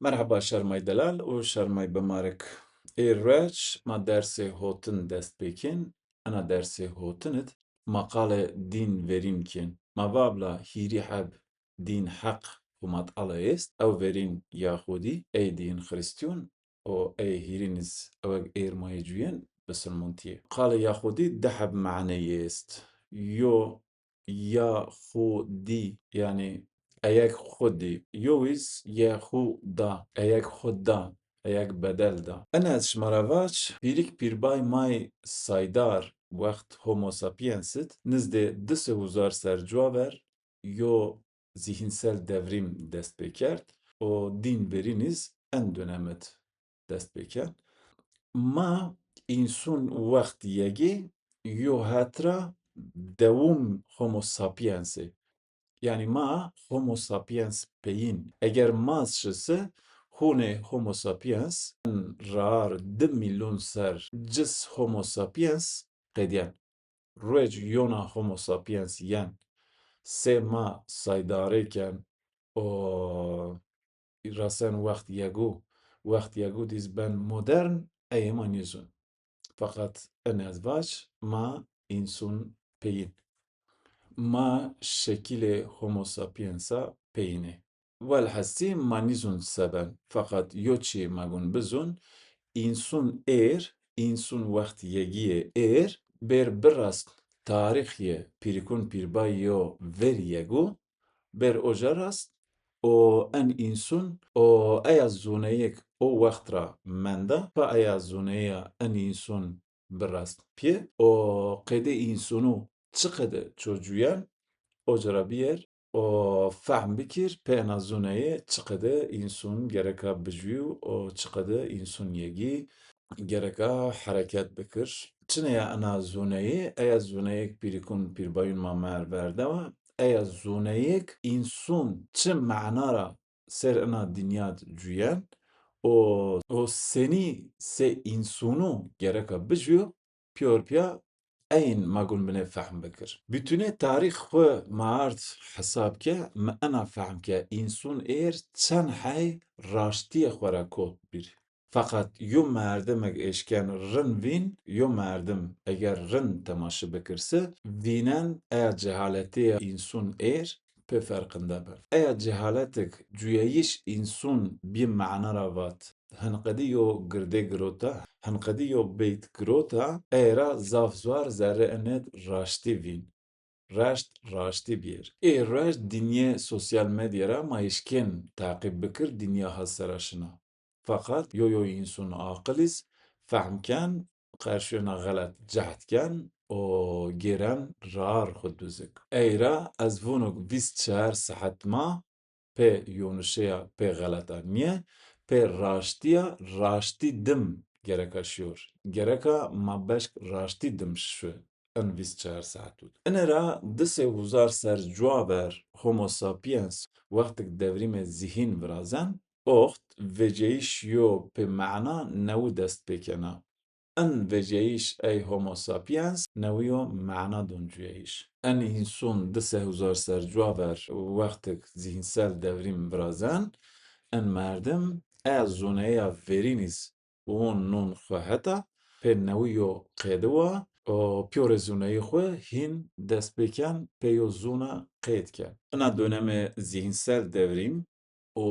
Merhaba şermay delal û şermay bimarek. Ê reç ma dersê hotin dest pêkên, ena dersê hotinit maqale dîn verîn kên. Ma vabla hîrî heb dîn heq û matala est, ew verîn Yahudî, ey dîn Xristûn û ey hîrînîz ewek êrmayê cûyên bisilmûntiyê. Qala Yahudî de heb meعنeyê est. Yo ya Xudî yani eyek xudî, yo wîs Yehuda, eyek xuda, eyek bedel da. Enes ji me re vaç, pîrik pîrbayê mayê saydar wext Homo sapiensit, nizdê 2000 ser ciwaber yo zîhinsel devrîm dest pê kert û dîn verînîz en dönemet dest pê kert. Ma însun wext yekê yo hatira dewûm Homo sapiensê. Yani ma Homo sapiens peyîn. Eger maz şise hûnê Homo sapiens rar 2 milyon ser cis Homo sapiens qediyan. Rûyê cî yona Homo sapiens yên sê ma saydarêken û rasen wext yekû dîs ben modern ema nîzûn. Fakat enez vaç ma însun peyîn. Ma şekilê Homo sapiensa peyînê. Welhesî ma nîzûn seben, fakat yo çi ma gun bizûn, însun êr, însun wext yekîyê êr, bêr birast tarîxê pîrikûn pîrbayî yo verî yekû, bêr oja rast û en însun û eya zûneyek o wext ra menda, pa eya zûneya en însun birast pê û qêdî însunû çi qede çocuyan ocara bîyer û fehm bikir pêna zûneyê çi qede însun gereka bijû û çi qede însun yekî gereka hereket bikir. Çineya ena zûneyê, eya zûneyek pîrikûn pîrbayîn ma me berdewa, eya zûneyek însun çi meዕna ra ser ena dinya cûyen û senî sê însunû gereka bijû pîyorpiya eyên ma gun binê fehm bikir. Bütûnê tarîx xwe ma art hesab ke, me ena fehm ke însun êr çend hey raştiyê xwe re kot bîr. Fakat yo merdemek êşken rin vîn, yo merdim eger rin temaşe bikirse, vînen eya cehaletê însun êr pê ferqinde be. Eya cehaletek cûyeyîş însun bî meዕna ra vat, hinqedî yo girdê girota, hinqedî yo beyt girota, êra zaf zwar zerre enet raştî vîn. Reşt raştî bîyer. Ê reşt dinyê sosyal medyaya ra ma hêşkên teqîb bikir dinya hat seraşina. Fakat yo însun aqilîz fehm ken, qerşûna xelet cehd ken û gêren rar xwe dûzik. Eyra ez vonok 24 saet ma pê yonuşeya pê xeleta niye, pê raştiya raştî dim gereka şiyor. Gereka ma beşk raştî dim şiwe en 24 saet û. Inera 2000 ser ciwaber Homo sapiens wextek devrîmê zihîn virazen, oxt veceyîş yo pê meዕna newî dest pê kena. En veceyîş ey Homo sapiens newî yo meዕna doncûyeyîş. En însun 2000 ser ciwaber wextek zihînsel devrîm virazen, en merdim eya zûneya verînîz û hûn nûn xwe heta, pê newî yo qêdiwa û pîyorê zûneyê xwe hîn dest pêken pê yo zûna qêd ke. Ina dönemê zihînsel devrîm û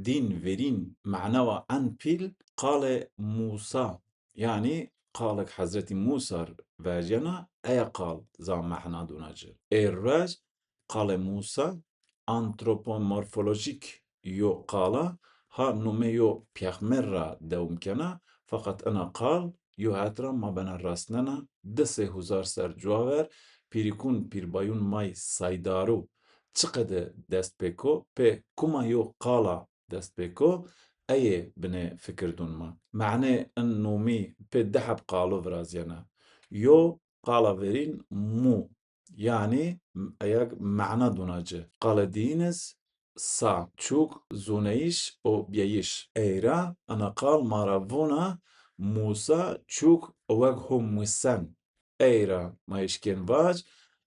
dîn verîn meዕna wa en pîl qalê Musa yani qalek Hezretî Musa verjena eya qal za meዕna donace. Ê reş qalê Musa antropomorfolojîk yo qala ha nûmê yo pêxmer ra dewm kena, fakat ina qal yo hatira ma bena rastnena 2000 ser ciwaber pîrikûn pîrbayûn mayê saydarû çi qede dest pê ko, pê kuma yo qala dest pê ko, eyê binê fikirdûn ma. Meعنê in nûmî pê dihep qalo viraziyene. Yo qala verîn mû yani eyek meዕna donace. Qala dînîz sa çûk zûneyîş û biyeyîş. Eyra ina qal ma ra vona Musa çûk wek hûn Musen. Eyra ma hêşkên vac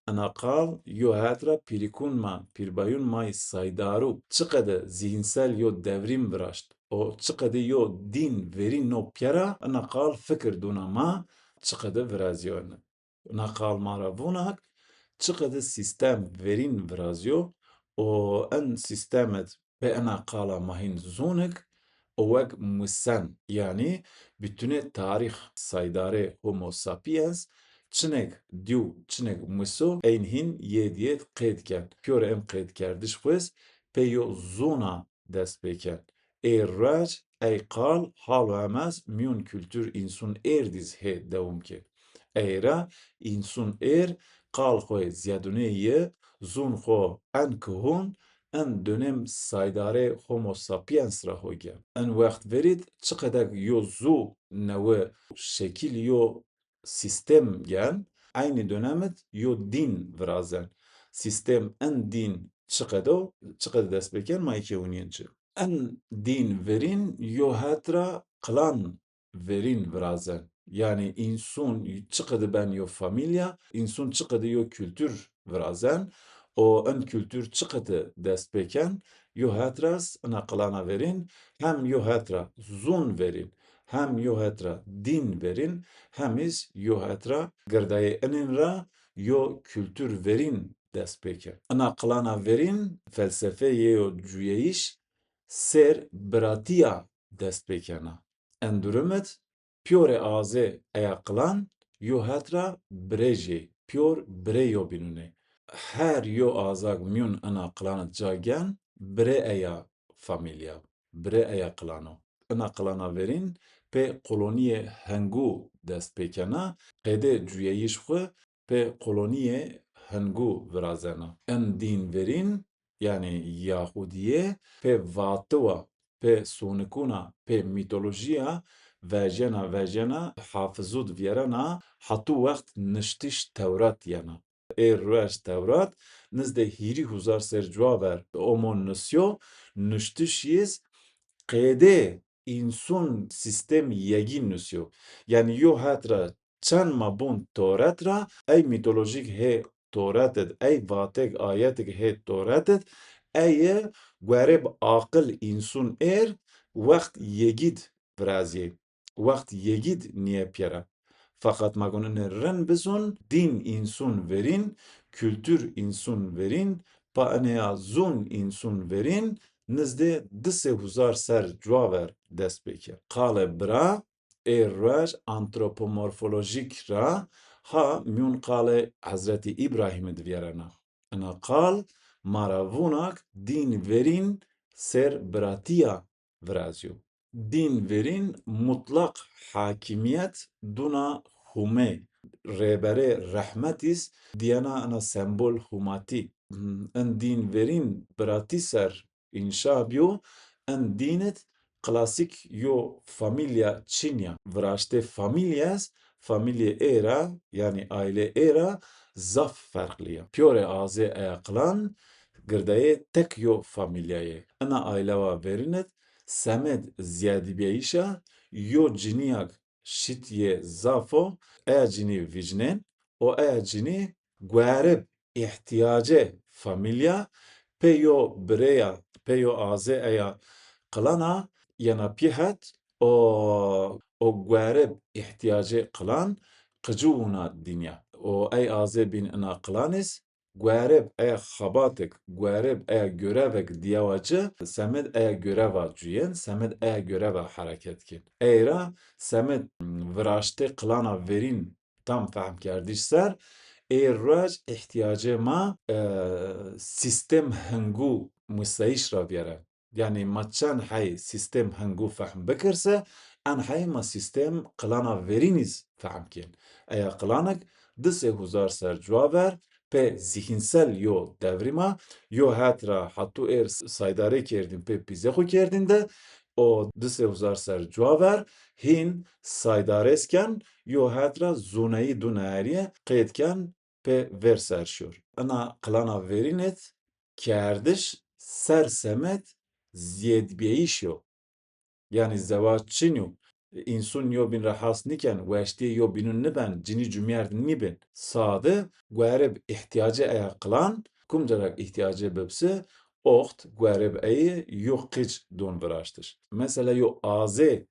ana qal yo hatra pirikun ma pirbayun may saydaru çıkadı zihinsel yo devrim viraşt o çıkadı yo din verin no piyara ana qal fikir duna ma çıkadı virazyo ana qal mara vunak çıkadı sistem verin virazyo o en sistemet be ana qala mahin zunik o vek musen yani bütüne tarih saydare homo sapiens çinek diw çinek muso einhin yediyet qeydken pure em qeyd kerdiş xwes peyo zona dest pêken ê reç ey qal hal emez miyun kültür insun êrdiz hê dewm ke ey re insun êr qal xwe ziyaduneyê zûn xwe en kihûn en dönem saydare homo sapiens ra hoge en wext verît çiqedek yo zû newe şekil yo sistem gen aynı dönemet yo din virazen. Sistem en din çıqede dest pêken maykewuniyen çi. En din verin yo hatra klan verin virazen. Yani insun çıqede ben yo familya, insun çıqede yo kültür virazen. O en kültür çıqede dest pêken yo hatras ana klana verin hem yo hatra zun verin hem yo hatra din verin hemiz yo hatra girdayê enin ra yo kültür verin dest pêke. Ana klana verin felsefeyê yo cûyeyiş ser biratiya dest pêkena. Endurimet pure azê eya klan yo hatra birêjê pure birê yo bînûne. Her yo azak miyun ana klana cagen birê eya familya, birê eya klano. Ana klana verin pe koloniyê hengû dest pêkena, qêdê cûyeyiş xwe pe koloniyê hengû virazena. Em dîn verîn yani Yahudiyê pe vatıwa pe sonukûna pe mîtolojiya vejena hafizû diverena hatû wext niştiş Tewrat yana. Ê reş Tewrat nizdê hîrî huzar ser ciwaver omon nisyo niştişiyêz qêdê însun sistem yekîn nusyo. Yani yo hatra çend mabûn Tewret ra ey mîtolojik hê Tewretet, ey vatek ayetek hê Tewretet, ey yê werê bi aqil însun êr wext yekîd viraziyê. Wext yekîd niye piyera. Fakat ma gonine rin bizûn, din însun verîn, kültür însun verîn, paneya zûn însun verîn, nizdê di sê huzar ser ciwaver dest pêke. Qale bira ê reş antropomorfolojik ra ha miyûn qalê Hezretî İbrahîmê diverena. Ina qal mara vunak din verîn ser biratiya virazyo. Din verîn mutlak hakimiyet duna hûmê. Rêberê rehmetîs diyena ina sembol hûmatî. En din verîn biratî ser înşa bîyo, en dînet klasîk yo familya Çînya. Viraştê familyas, familyê êra yani aile êra zaf ferqliye. Pure azê eya klan girdeyê tek yo familyayê. Ina ailewa verinet semed ziyadîbêyişa yo ciniyak şitiyê zaf o eya cinî vicnên û eya cinî guherib ihtiyacê familya pê yo birêya pê yo azê eya klana yana pîhet o guherib ihtiyacê klan qicûbûna dinya. û ey azê bîn ina klanês guherib eya xebatek, guherib eya görevek diyawa ci, semed eya göreva cûyên, semed eya göreva hereketkin. Ey ra semed viraştê klana verîn tam fehm kerdîş ser, ê reş ihtiyacê ma sistem hingû museyîş ra bêre. Yani ma çend hey sistem hingû fehm bikirse, en hey ma sistem klana verînîz fehm kên. Eya klanek di sê huzar ser ciwaver pê zihinsel yo devrîma yo hatra hatû êr saydarê kerdin pê pîzê xwe kerdin de o di sê huzar ser ciwaver hîn saydarêsken yo hatra zoneyî du neheriye qêdken pê ver ser şûr. Ina klana verînet kerdiş ser semed ziyedbêyîş yo. Yani zewac çin yo. İnsun yo bin rahas niken veşti yo binun niben cini cümyerd nibin. Sade guereb ihtiyacı aya kılan kumcarak ihtiyacı bebse ocht guereb ayı yo kıç don viraştır. Mesela yo aze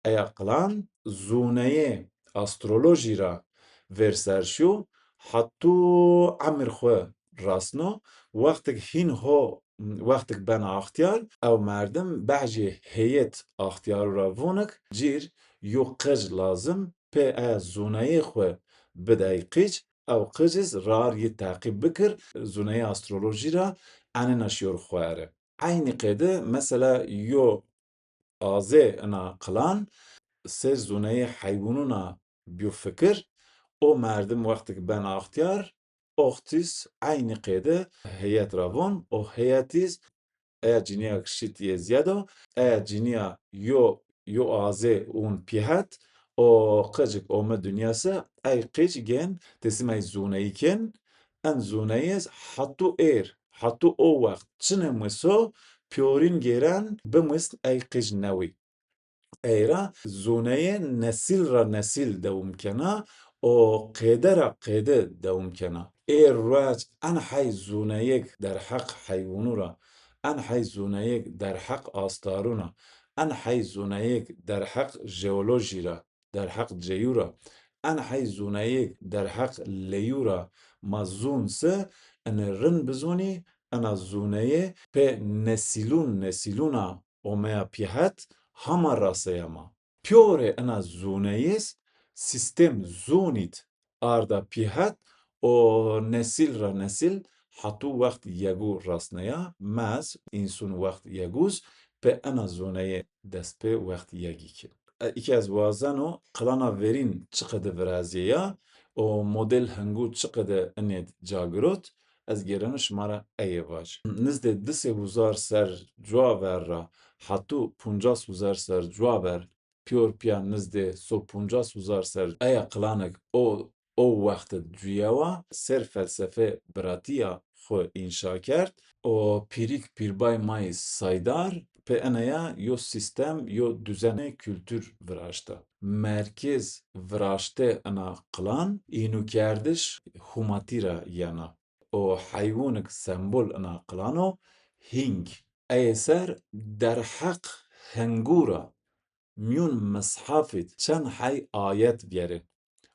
aya kılan zuneye astroloji ra verserşu hattu amir xwe rasno vaktik hin ho vaktik ben ahtiyar ev merdim behjê heyet ahtiyar ra vonik cîr yo qej lazım pê eya zûneyê xwe bide qîç ew qiciz rar yê teqîb bikir zûneyê astrolojî ra enîna şiyor xwe ere. Aynı qêde mesela yo azê ina qilan sê zûneyê heywanûna biofikir o merdim vaktik ben ahtiyar oxtis aynı qêde heyet ra von o heyetîz eya ciniya şitiye ziyada eya ciniya yo azê ûn pîhet o qecik ome dünyası ey qîç gen teslim ey zûneyî kin en zûneyîz hatû êr hatû o wext çine miso pyorîn gêren bimisn ey qîç newî. Eyra zûneyê nesil ra nesil dewm kena o qêde ra qêde dewm kena. Ê reç en hey zûneyek derheq heywanû ra en hey zûneyek derheq astarûna en hey zûneyek derheq jeolojî ra derheq ceyû ra en hey zûneyek derheq leyû ra ma zûn se enê rin bizûnî ena zûneyê pê nesilûn nesilûna omeya pîhet hama raseyama. Pjore ena zûneyês sistem zûnît arda pîhet o nesil ra nesil hatû wext yegû rastneya mez însun wext yegûz pê ena zûneyê dest pê wext yegî kir. İkî ez wazeno qilana verîn çi qede virazî ya o model hingû çi qede inê cagirot ez gêreno şima re eyê baş. Nizdê 2000 ser ciwaver ra hatû 50,000 ser ciwaver pyor piya nizdê 150,000 ser eya qilanek o wextê ciyawa ser felsefe biratiya xwe înşa kerd o pîrîk pîrbay mayî saydar pê eneya yo sistem yo düzenê kültür viraşta. Merkez viraştê ena qilan înûkerdiş humatî ra yana. O heywanek sembol ena qilano hîng. Eyê ser derheq hingû ra miyûn mishafê çend hey ayet bîyere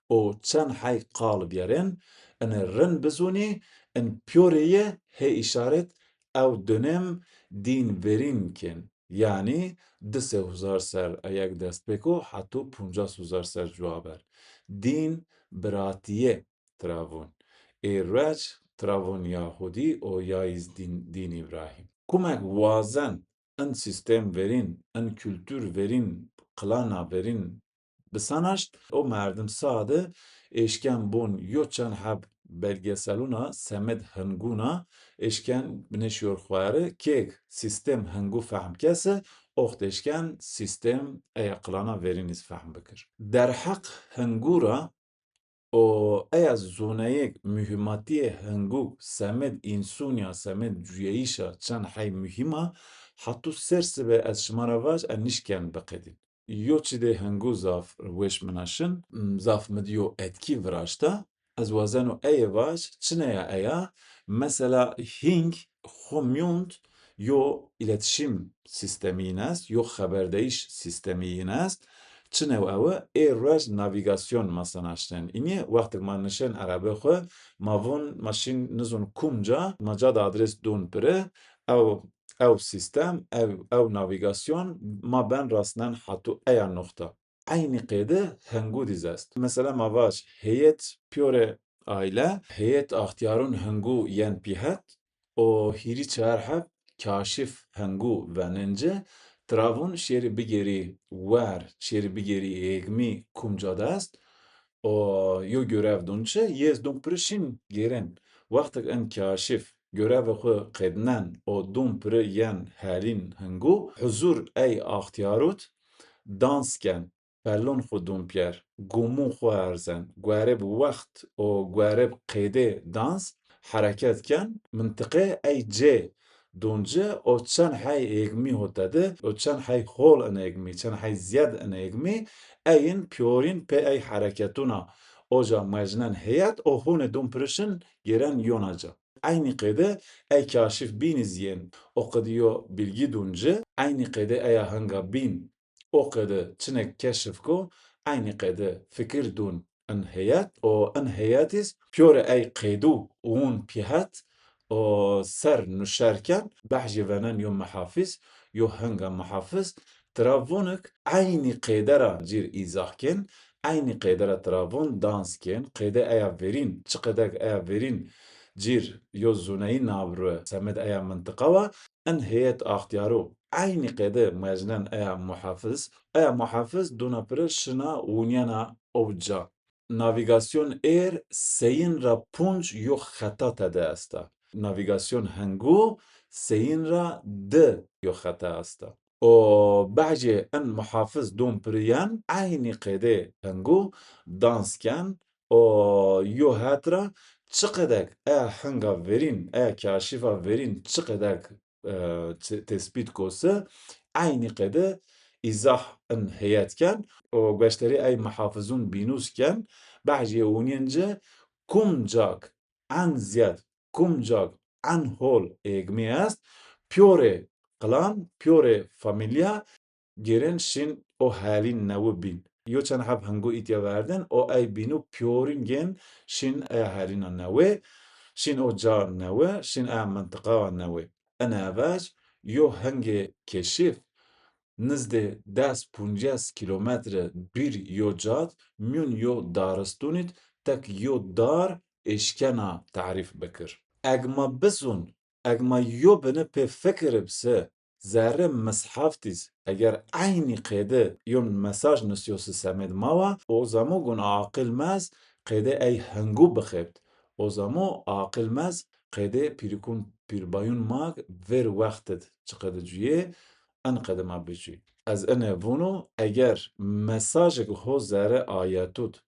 o çend hey qal bîyerin enê rin bizûnî in pyorê ye hê îşaret ew dönem dînverîn kin. Yani 2000 ser eyek dest pê ku hatû 50,000 ser ciwaber. Dîn biratiye tiravûn. Ê reç tiravûn Yahudî o yayîz dîn İbrahîm. Kumek wazen in sistem verîn, in kültür verîn, qilana verîn bisanaşt o merdim sade eşken bûn yo çend heb belgeselûna semed hingûna eşken bineşiyor xware kêk sistem hingû fehm kese oxt eşken sistem eya qilana verînîz fehm bikir. Derheq hingû ra o eya zûneyek mühîmatiyê hingû semed însûniya semed cuyeyîşa çend hey mühîma hatû ser sibe ez şima re baş ez nîşken biqedîn. Yo çidê hingû zaf wêş minaşin zaf midiyo etkî viraşta ez wazeno eyê baş çineya eya mesela hîng xwe miyûnd yo îletişîm sistemî est yo xeberdeyîş sistemî est çinew ew e ê reş navîgasyon ma senaştin înê wextek ma nişen erebe xwe ma von maşîn nizon kumca ma cada adres don pire ew sistem ew navîgasyon ma ben rastinen hatû eya noxta. Aynı qêde hingû dîz est. Mesela ma baş heyet pyorê aile heyet ahtiyarûn hingû yên pîhet o hîrî çar heb kaşif hingû venince tiravûn şêrî bigêrî wer şêrî bigêrî êgmî kumca dest o yo görev dûn çi yêz dûn pirişîn gêrên wextek in kaşif görevê xwe qedinen o dûn pire yên herîn hingû huzûr ey ahtiyarût dans ken pelûn xwe dûn piyer gomû xwe erzin guherib wext û guherib qêdê dans hereket ken mintiqê ey cê دونجه او چند های ایگمی هوتده او چند های خول ان ایگمی چند های زیاد ان ایگمی این پیورین پی ای حرکتونا اوجا مجنن هیت او هون دون پرشن گرن یوناجا aynı qede ey kaşif bin izyen o qediyo bilgi dunce aynı qede ey hanga bin o qede çinek keşif ko aynı qede fikir dun en heyat o en heyatis pure ey qedu un pihat o ser nuşerken bahçe venen yo muhafiz yo hanga muhafiz Travonik aynı qedera cir izahken aynı qedera travon dansken qede aya verin çıqedak aya verin cir yozunayı navru semed aya mıntıkava en heyet ahtiyaro aynı qede mecnen aya muhafız duna pire şına unyana ovca navigasyon seyin ra punç yo xata tede asta navigasyon hengu seyin ra de yo xata asta o بعضی ان محافظ دوم پریان aynı قده هنگو dansken o yo hatra چقدر هنگا ورین کاشفا ورین چقدر tespit kosa aynı قده izah en heyetken o gösteri ay muhafızun binusken بعضی اونینجا kumcak en ziyad kumcak en hol egmi است پیوره قلان پیوره فامیلیا گرن شین او حالین نو بین یو چند حب هنگو ایتیا وردن او ای بینو پیورین گن شین ای حالین نوه شین او جا نوه شین ای منطقه نوه انا باش یو هنگ کشیف نزده 10-15 کیلومتر bir یو جات میون یو دارستونید تک یو دار اشکنا تعریف بکر اگما بسون اگما یو بنه pe فکر بسه zerre meshaftîz eger aynı qede yon mesaj nusyosu semed mava o zamo gun aqil mez qede ey hengu bixebt o zamo aqil mez qede pirikun pirbayun mag ver wextet çiqede cüye en qede ma bicî ez ene vûno eger mesajek ho zerre ayetut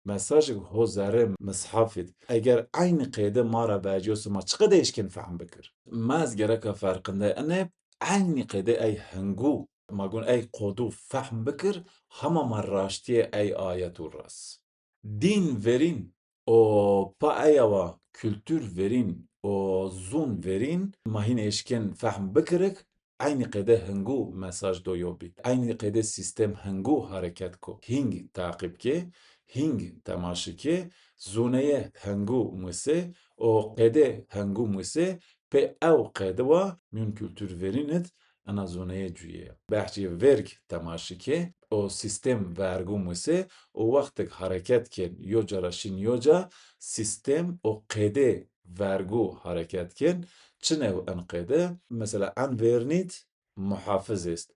mesajek ho zerre mishafid eger aynı qede mara baciyosü ma çiqede eşkin fehm bikir mez gereka farkında ene aynı qede ey hengu magun ey qodu fehm bikir hema marraştiye ey ayetu ras. Din verin o pa eyava kültür verin o zun verin mahin eşken fehm bikirik aynı qede hengu mesaj doyobi. Aynı qede sistem hengu hareket ko. Hing takip ke, hing temaşi ke, zuneye hengu muse, o qede hengu muse, pe ew qede wa mün kültür verinet ana zoneye cüye. Bahçe verg temaşi ke, o sistem vergu muse, o vaktek hareket ken yoca raşin yoca, sistem o qede vergu hareket ken, çinev en qede, mesela en vernit muhafız est.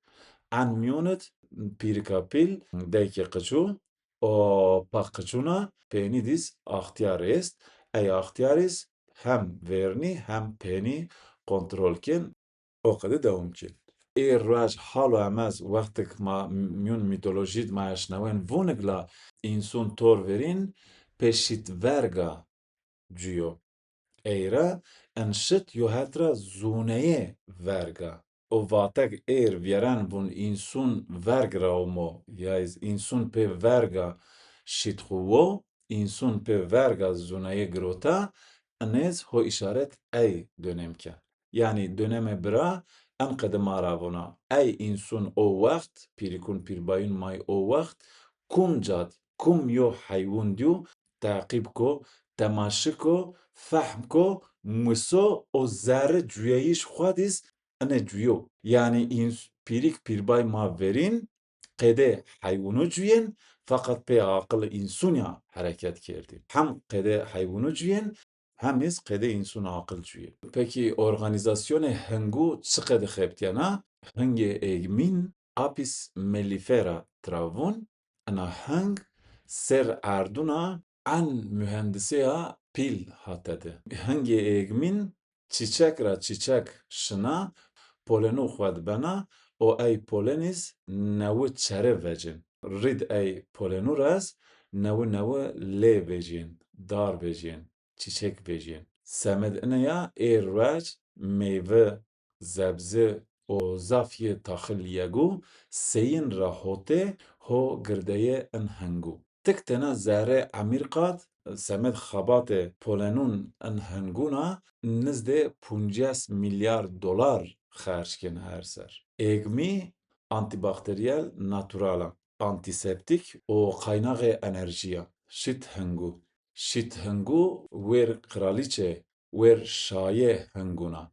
En miyunet pirikapil deyke qıçu, o pakıçuna penidis ahtiyar est. Ey ahtiyaris hem verni hem peni kontrol ken o qede devam ken. Raj halo emez vaktek ma miyun mitolojit ma eşnewen vunegla insun tor verin peşit verga cüyo. Eira enşit yohetra zuneye verga. O vatek vieran bun insun vergra omo, yaiz insun pe verga şitxuvo, insun pe verga zuneye grota, anez ho işaret ey dönemke. Yani döneme bira en kadema ravona. Ey insun o vakt, pirikun pirbayun may o vakt, kum cad, kum yo hayvun diyo, takip ko, temaşi ko, fehm ko, muso o zerre cüyeyiş xwadiz ene cüyo. Yani pirik pirbay ma verin, qede hayvunu cüyen, fakat pe aqıl insunya hareket kerdi. Hem qede hayvunu cüyen, hem iz qede insun aqıl cüye. Peki organizasyonu hengu çıqede xebtiyana? Henge egmin apis mellifera travun, ana heng ser arduna an mühendisiya pil hatede. Hangi egmin çiçek ra çiçek şına polenu xwed bena o ey poleniz newi çere vecin. Rid ey polenu raz newi lê vejin, dar vejin, çiçek vejin. Semed ya êr wej meyve, zebze o zafye taxil yegu, seyin ra hote ho girdeye en hengu. Tik tena zere Amirqat, semed xabate polenun en henguna, nizde 50 milyar dolar xerç her ser. Egmi antibakteriyel naturala, antiseptik o kaynağı enerjiya. Şit hengu. Şit hengu ver kraliçe, ver şaye henguna.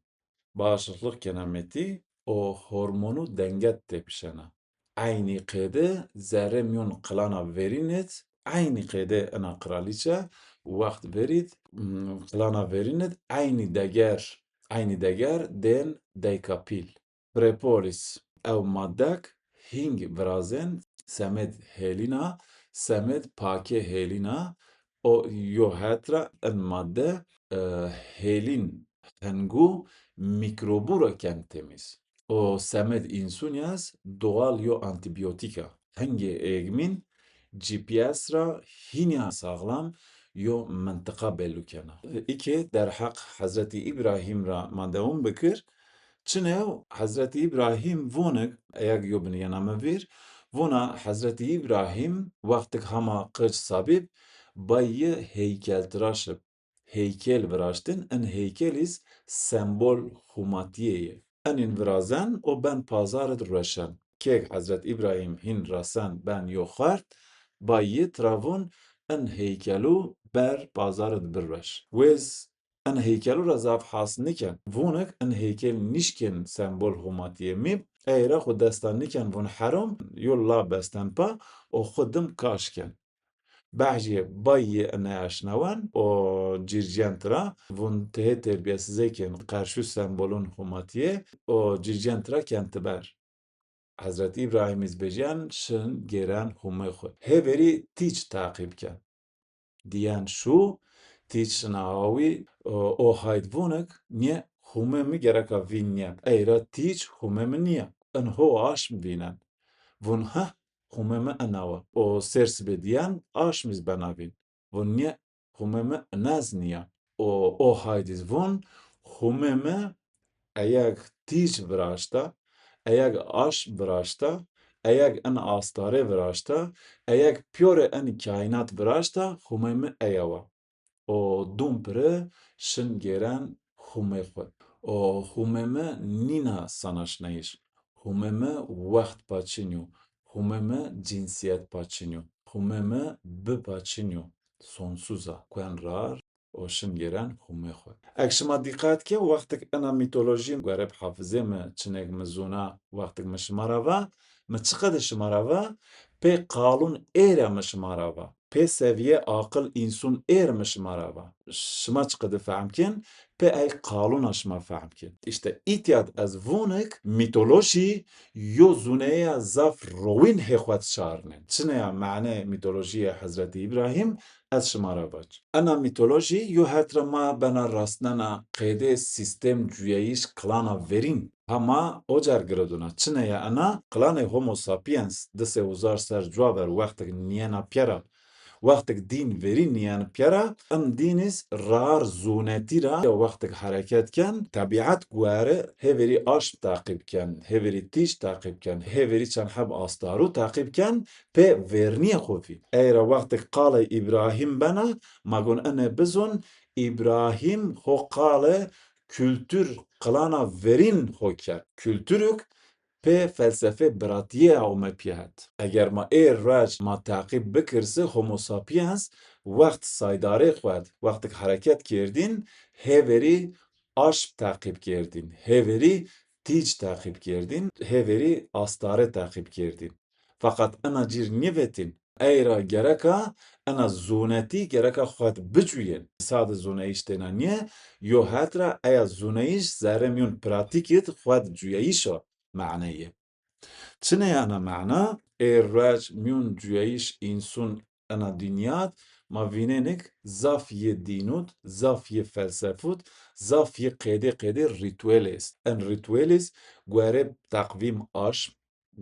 Bağışıklık kenemeti o hormonu denget tepişena. Aynı kede zeremyon klana verinet, aynı kede ana kraliçe vakt verit klana verinet, aynı deger den deykapil. Prepolis ev maddek hing vrazen semed helina, semed pake helina, o yohetra en madde helin hengu mikrobura temiz. O semed insunyas doğal yo antibiyotika. Hangi egmin GPS ra hinya sağlam yo mentıka bellukena. İki derhak Hazreti İbrahim ra mandevun bikir. Çinev Hazreti İbrahim vonek eğer yo biniyana mevir. Vona Hazreti İbrahim vaktik hama kıç sabib bayı heykel tıraşıp heykel viraştın en heykeliz sembol humatiyeye. Enin virazen o ben pazaret reşen. Kek Hazret İbrahim hin rasen ben yokhart bayı travun en heykelu ber pazaret birreş. Wez en heykelu razaf has niken. Vonek en heykel nişken sembol humatiye mib. Eğer xu destan niken von haram yolla besten pa o xudim kaşken. Bahçe bayı naşnavan o circentra vun tehe terbiyesizeyken karşı sembolun humatiye o circentra kentiber. Hazreti İbrahim izbejan şın geren hume xwe. Heveri tiç takipken. Diyen şu tiç şınavi o haydvunek niye hume mi gereka vinyen. Eyra tiç hume mi niye. En ho aş mı vinen. Vun ha humeme enawa. O sers bediyen aşmiz benavin. Vun niye humeme nazniya. O haydiz vun humeme eyak tij vraşta, eyak aş vraşta, eyak en astare vraşta, eyak pure en kainat vraşta humeme eyawa. O dumpre şın geren hume xwe. O humeme nina sanaşneyiş. Humeme vaxt paçinyo. Humeme cinsiyet paçinyo. Humeme bi paçinyo. Sonsuza. Kuen rar o şın geren hume xwe. Ekşima dikkat ke vaktik ena mitoloji garip hafıze me çinek mezuna vaktik me şımarava me çıkadı şımarava pe kalun ere me şımarava. Pe seviye akıl insun er me şımarava. Şıma çıkadı fahamken pe ay kalun şıma fahamken. İşte ityad az vunek mitoloji yo zuneya zaf rowin hexwat çarnen. Çineya mane mitolojiye Hazreti İbrahim az şımaravaç. Ana mitoloji yo hetrama bana rastnana qede sistem cüyeyiş klana verin. Ama ocar graduna çineya ana klane homo sapiens dise uzar ser cuaver vaktik niyena piyara. Vaktik din verin niyen piyara em diniz rar zunetira vaktik hareketken tabiat guare heveri aş takipken, heveri tiş takipken, heveri çanhab astaru takipken pe verniye xofi. Eğer vaktik kale İbrahim bana magun ene bizon İbrahim ho kale kültür klana verin hoker. Kültürük pe felsefe biratiye avme pihat. Eger ma raj ma takip bikirse homo sapiens vakt saydare xwed, vaktik hareket kerdin, heveri aşk takip kerdin, heveri tic takip kerdin, heveri astare takip kerdin. Fakat ana cir nivetin, eyra gereka, ana zuneti gereka xwed bicüyen. Sade zuneyiş tena niye, yo hatra eya zuneyiş zaremyon pratikit xwed cüyeyişa. معنیه. چنه انا معنا ایراج میون جویش اینسون انا دنیات ما ویننک زافیه دینود زافیه فلسفود زافیه قیده ریتویل است. ان ریتویل است گوهرب تقویم آش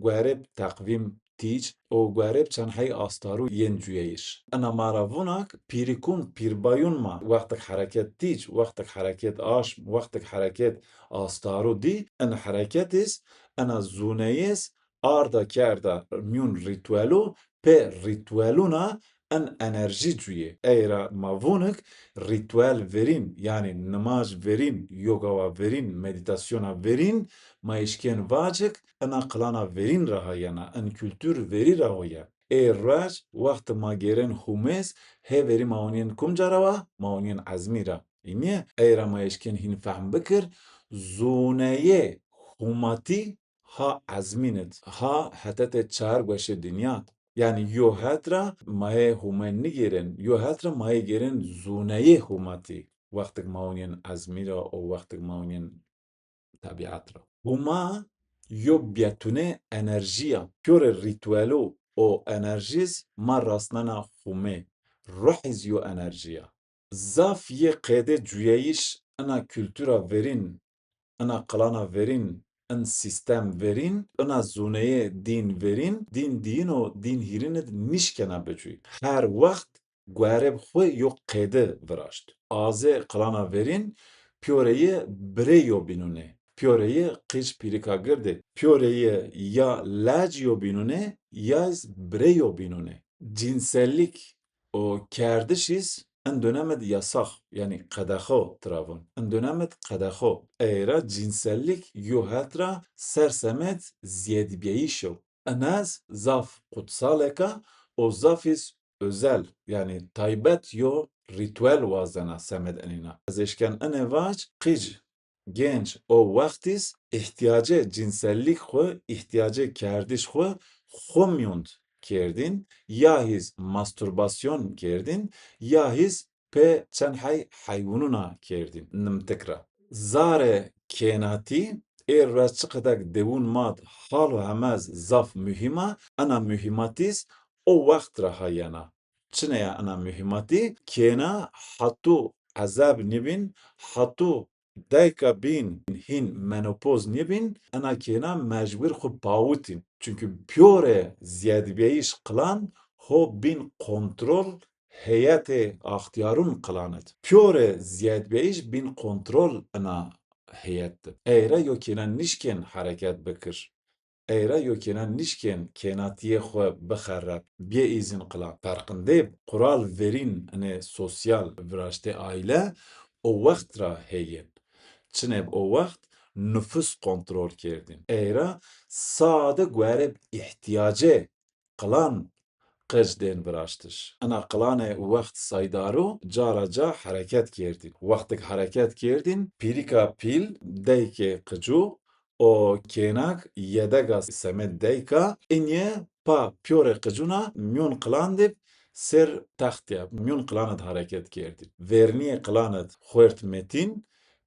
گوهرب تقویم تیج او گوارب چند حی آستارو ین جویش انا ماراوناک پیریکون پیربایون ما وقتك حركت تیج وقتك حركت آش وقتك حركت آستارو دی ان حركتس انا زونيس آردا کردا میون ریتوالو pe ritüeluna en enerji cüye. Eğer mavunuk ritüel verin yani namaz verin, yoga verin, meditasyona verin, maişken vacık ena klana verin rahayana, en kültür veri rahoya. Eğer raj vakti ma geren humes he veri maunien kumcarava, maunien azmira. İniye eğer maişken hin fahm bikir zuneye humati ha azminet ha hatate çar goşe dünya yani yo hatra maye humen nigerin yo hatra maye gerin zuneye humati vaktik maunien azmira o vaktik maunien tabiatra huma yo biatune enerjiya köre ritüelo o enerjis ma rastnana hume ruhiz yo enerjiya zaf ye qede cüyeyiş ana kültüra verin ana klana verin ان سیستم ورین انا زونه دین ورین دین و دین هیرینت نیشکنا بجوی هر وقت گوارب خوی یو قیده براشت آزه قلانا ورین پیورeye breyo binune پیورeye قیش پیریکا گرده پیورeye ya lacyo binune yaz breyo binune cinsellik o kerdişiz en dönemed yasak yani kadaho travun. En dönemed kadaho. Eğer cinsellik yuhatra sersemet ziyedbiyişo. En az zaf kutsaleka o zafis özel yani taybet yo ritüel vazana semed enina. Az eşken enevaç kıj genç o vaktis ihtiyacı cinsellik xo ihtiyacı kerdiş xo xomyund kerdin yahiz mastürbasyon kerdin yahiz pe çenhay hayvununa kerdin nimtekra zare kenati eğer raçıkadak devun mad halu hamaz zaf mühima ana mühimatis o vakt rahayana çine ya ana mühimati kena hatu azab nibin hatu dayka bin hin menopoz nibin ana kena mecbur xu pawutin çünkü piyore ziyadbeyiş kılan ho bin kontrol heyete ahtiyarun kılanet. Piyore ziyadbeyiş bin kontrol ana heyette. Eğer yo kenan nişken hareket bekir. Eğer yo kenan nişken kenatiye xo bixarrat biye izin kılan. Farkında kural verin ane sosyal viraşte aile o vakt ra heyen. Çineb o vakt nüfus kontrol kerdin. Eğer sade gwereb ihtiyacı kılan قصدين براشتش انا قلانه وقت سايدارو جارا جا حركات كيردين وقتك حركات كيردين بيريكا بيل دايكي قجو او كيناك يدغا سمت دايكا انيه با بيوري قجونا ميون قلاندب سر تختيا ميون قلاند حركات كيردين verniye قلاند خويرت متين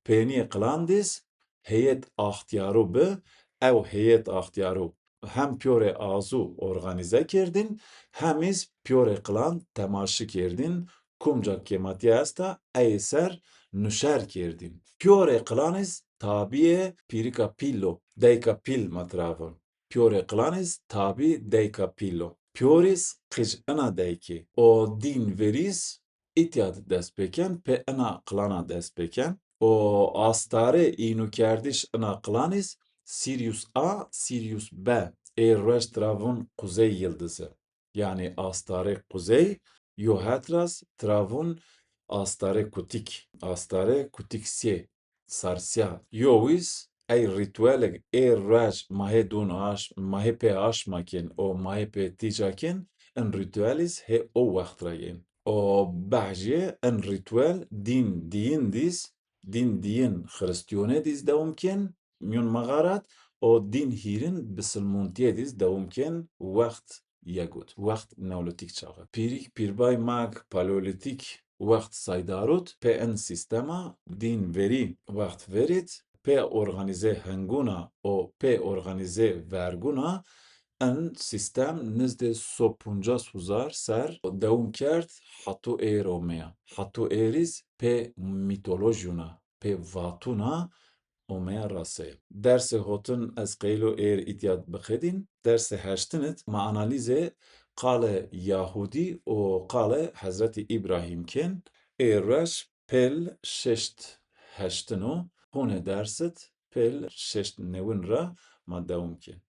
بيني قلاندس هيت اختيارو به او هيت اختيارو hem piyore azu organize kerdin, hemiz piyore kılan temaşı kerdin, kumcak kematiye esta eyser nüşer kerdin. Piyore kılanis tabiye pirika pillo, deyka pil matravon. Piyore kılanis tabi deyka pillo. Piyoris kıj ana deyki. O din veris ityad despeken pe ana kılana despeken. O astare inu kerdiş ana kılanis Sirius A, Sirius B. Eğer travun kuzey yıldızı. Yani astare kuzey, Yohatras travun astare kutik. Astare kutik se. Sarsya. Yovis ey ritüeleg mahe dun aş, mahe pe aşmakin o mahe pe ticakin en ritüelis he o vaktrayin. O bahçe en ritüel din diz, din Hristiyone diz devamken میون مغارات او دین هیرن بسلمونتیه دیز دومکن وقت یگود وقت نولوتیک چاقه پیریک پیربای ماگ پالولیتیک وقت سایداروت pe en sistema din veri vakt verit pe organize henguna o pe organize verguna en sistem nizde sopunca suzar ser devum kert hatu eromea hatu eriz pe mitolojuna pe vatuna اومیا راسه. درس هوتن از قیلو ایر ایتیاد بخدین. درس هشتنت ما انالیزه قال یهودی و قال حضرت ابراهیم کن. ایرش پل ششت هشتنو هونه درست پل ششت نون را ما دوم کن.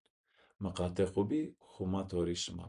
مقاطع خوبی خوما توری شما.